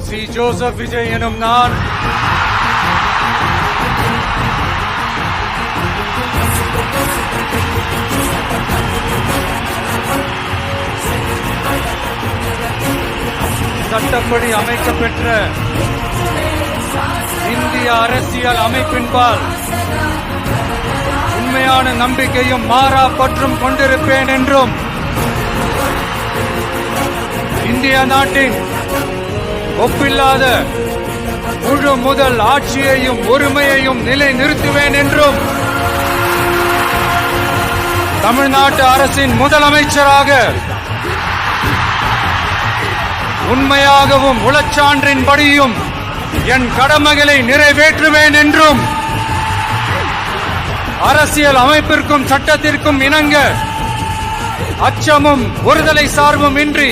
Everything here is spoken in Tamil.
சி. ஜோசப் விஜய் எனும் நான் சட்டப்படி அமைக்கப்பெற்ற இந்திய அரசியல் அமைப்பின்பால் உண்மையான நம்பிக்கையும் மாறா பற்றும் கொண்டிருப்பேன் என்றும் இந்திய நாட்டின் ஒப்பில்லாத முழு முதல் ஆட்சியையும் உரிமையையும் நிலை நிறுத்துவேன் என்றும் தமிழ்நாட்டு அரசின் முதலமைச்சராக உண்மையாகவும் உளச்சான்றின்படியும் என் கடமைகளை நிறைவேற்றுவேன் என்றும் அரசியல் அமைப்பிற்கும் சட்டத்திற்கும் இணங்க அச்சமும் ஒருதலை சார்பும் இன்றி